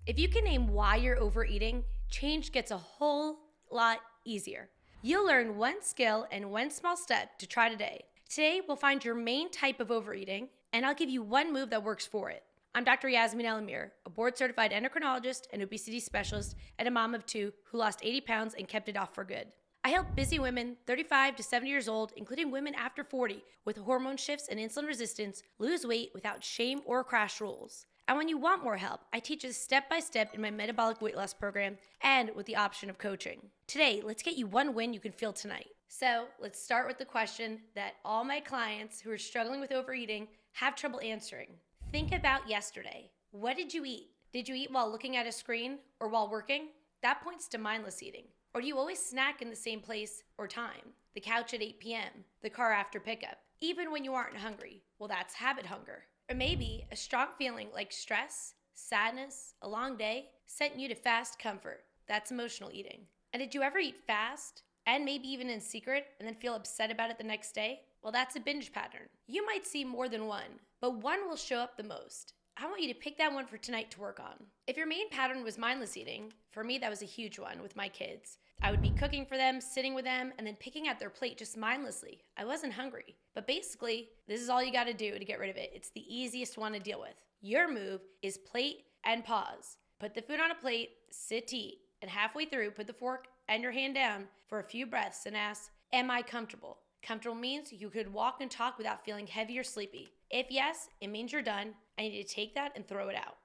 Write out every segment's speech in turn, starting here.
If you can name why you're overeating, change gets a whole lot easier. You'll learn one skill and one small step to try today. Today, we'll find your main type of overeating, and I'll give you one move that works for it. I'm Dr. Yasmine Elamir, a board-certified endocrinologist and obesity specialist and a mom of two who lost 80 pounds and kept it off for good. I help busy women 35 to 70 years old, including women after 40, with hormone shifts and insulin resistance, lose weight without shame or crash rules. And when you want more help, I teach it step-by-step in my metabolic weight loss program and with the option of coaching. Today, let's get you one win you can feel tonight. So let's start with the question that all my clients who are struggling with overeating have trouble answering. Think about yesterday. What did you eat? Did you eat while looking at a screen or while working? That points to mindless eating. Or do you always snack in the same place or time? The couch at 8 p.m., the car after pickup, even when you aren't hungry? Well, that's habit hunger. Or maybe a strong feeling like stress, sadness, a long day sent you to fast comfort. That's emotional eating. And did you ever eat fast and maybe even in secret and then feel upset about it the next day? Well, that's a binge pattern. You might see more than one, but one will show up the most. I want you to pick that one for tonight to work on. If your main pattern was mindless eating, for me that was a huge one with my kids. I would be cooking for them, sitting with them, and then picking at their plate just mindlessly. I wasn't hungry. But basically, this is all you gotta do to get rid of it. It's the easiest one to deal with. Your move is plate and pause. Put the food on a plate, sit to eat, and halfway through, put the fork and your hand down for a few breaths and ask, am I comfortable? Comfortable means you could walk and talk without feeling heavy or sleepy. If yes, it means you're done. I need to take that and throw it out.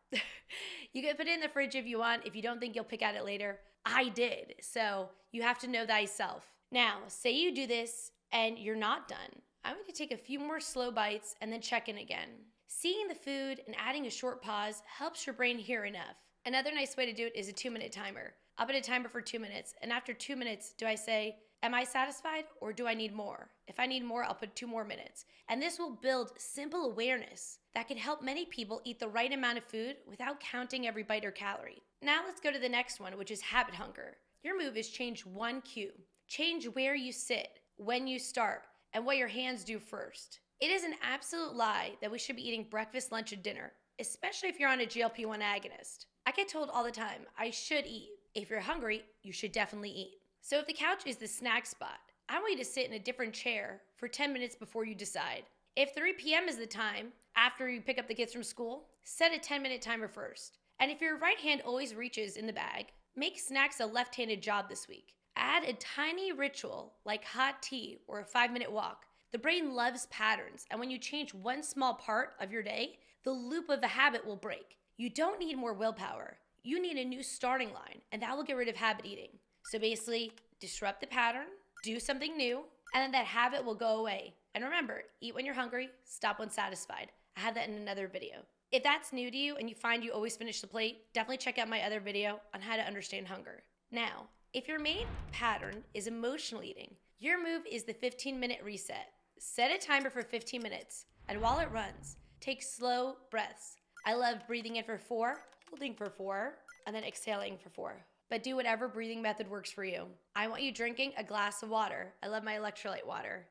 You can put it in the fridge if you want, if you don't think you'll pick at it later. I did, so you have to know thyself. Now, say you do this and you're not done. I'm going to take a few more slow bites and then check in again. Seeing the food and adding a short pause helps your brain hear enough. Another nice way to do it is a 2-minute timer. I'll put a timer for 2 minutes, and after 2 minutes, do I say, am I satisfied or do I need more? If I need more, I'll put 2 more minutes. And this will build simple awareness that can help many people eat the right amount of food without counting every bite or calorie. Now let's go to the next one, which is habit hunger. Your move is change one cue. Change where you sit, when you start, and what your hands do first. It is an absolute lie that we should be eating breakfast, lunch, and dinner, especially if you're on a GLP-1 agonist. I get told all the time, I should eat. If you're hungry, you should definitely eat. So if the couch is the snack spot, I want you to sit in a different chair for 10 minutes before you decide. If 3 p.m. is the time, after you pick up the kids from school, set a 10-minute timer first. And if your right hand always reaches in the bag, make snacks a left-handed job this week. Add a tiny ritual like hot tea or a 5-minute walk. The brain loves patterns, and when you change one small part of your day, the loop of the habit will break. You don't need more willpower. You need a new starting line, and that will get rid of habit eating. So basically, disrupt the pattern, do something new, and then that habit will go away. And remember, eat when you're hungry, stop when satisfied. I had that in another video. If that's new to you and you find you always finish the plate, definitely check out my other video on how to understand hunger. Now, if your main pattern is emotional eating, your move is the 15-minute reset. Set a timer for 15 minutes, and while it runs, take slow breaths. I love breathing in for 4, holding for 4, and then exhaling for 4. But do whatever breathing method works for you. I want you drinking a glass of water. I love my electrolyte water.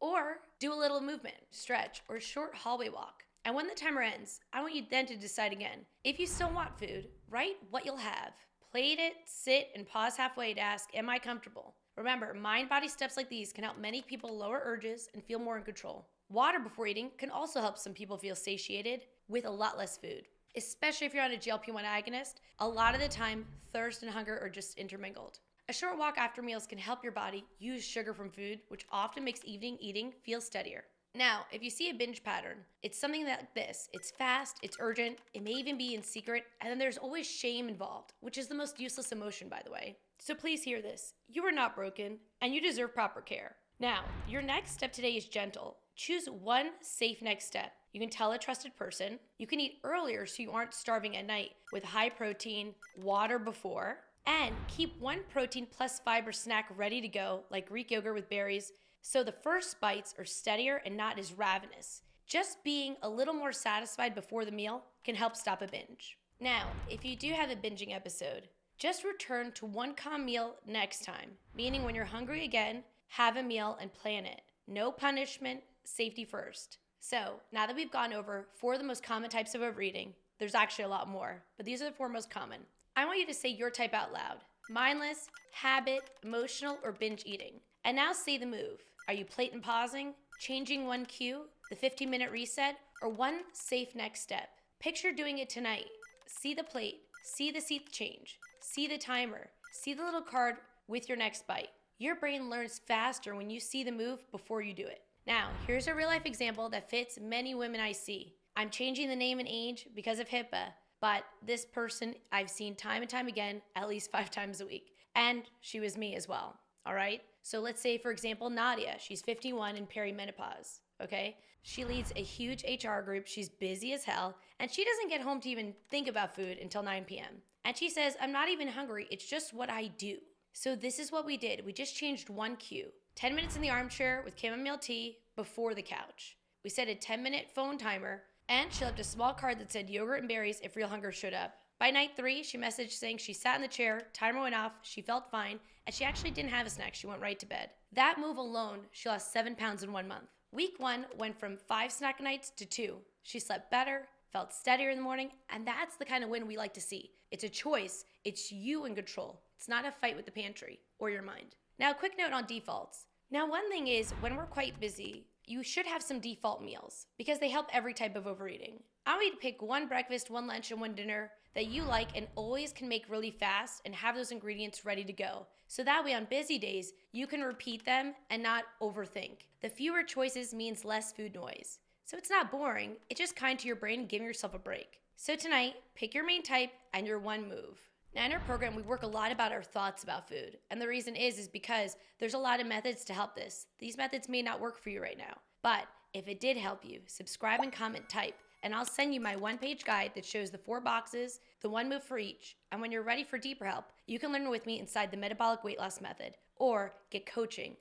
Or do a little movement, stretch, or short hallway walk. And when the timer ends, I want you then to decide again. If you still want food, write what you'll have. Plate it, sit, and pause halfway to ask, am I comfortable? Remember, mind-body steps like these can help many people lower urges and feel more in control. Water before eating can also help some people feel satiated with a lot less food. Especially if you're on a GLP-1 agonist, a lot of the time, thirst and hunger are just intermingled. A short walk after meals can help your body use sugar from food, which often makes evening eating feel steadier. Now, if you see a binge pattern, it's something like this. It's fast, it's urgent, it may even be in secret, and then there's always shame involved, which is the most useless emotion, by the way. So please hear this. You are not broken, and you deserve proper care. Now, your next step today is gentle. Choose one safe next step. You can tell a trusted person. You can eat earlier so you aren't starving at night with high protein, water before, and keep one protein plus fiber snack ready to go, like Greek yogurt with berries, so the first bites are steadier and not as ravenous. Just being a little more satisfied before the meal can help stop a binge. Now, if you do have a binging episode, just return to one calm meal next time, meaning when you're hungry again, have a meal and plan it. No punishment, safety first. So now that we've gone over 4 of the most common types of overeating, there's actually a lot more, but these are the 4 most common. I want you to say your type out loud. Mindless, habit, emotional, or binge eating. And now say the move. Are you plate and pausing, changing one cue, the 15-minute reset, or one safe next step? Picture doing it tonight. See the plate, see the seat change, see the timer, see the little card with your next bite. Your brain learns faster when you see the move before you do it. Now, here's a real life example that fits many women I see. I'm changing the name and age because of HIPAA, but this person I've seen time and time again, at least 5 times a week. And she was me as well, all right? So let's say, for example, Nadia, she's 51 in perimenopause, okay? She leads a huge HR group, she's busy as hell, and she doesn't get home to even think about food until 9 p.m. And she says, I'm not even hungry, it's just what I do. So this is what we did. We just changed one cue. 10 minutes in the armchair with chamomile tea before the couch. We set a 10-minute phone timer, and she left a small card that said yogurt and berries if real hunger showed up. By night 3, she messaged saying she sat in the chair, timer went off, she felt fine, and she actually didn't have a snack. She went right to bed. That move alone, she lost 7 pounds in 1 month. Week 1 went from 5 snack nights to 2. She slept better, felt steadier in the morning, and that's the kind of win we like to see. It's a choice. It's you in control. It's not a fight with the pantry or your mind. Now, a quick note on defaults. Now, one thing is, when we're quite busy, you should have some default meals because they help every type of overeating. I want you to pick one breakfast, one lunch, and one dinner that you like and always can make really fast and have those ingredients ready to go. So that way on busy days, you can repeat them and not overthink. The fewer choices means less food noise. So it's not boring, it's just kind to your brain and giving yourself a break. So tonight, pick your main type and your one move. Now in our program, we work a lot about our thoughts about food. And the reason is because there's a lot of methods to help this. These methods may not work for you right now. But if it did help you, subscribe and comment type. And I'll send you my one-page guide that shows the 4 boxes, the one move for each. And when you're ready for deeper help, you can learn with me inside the Metabolic Weight Loss Method or get coaching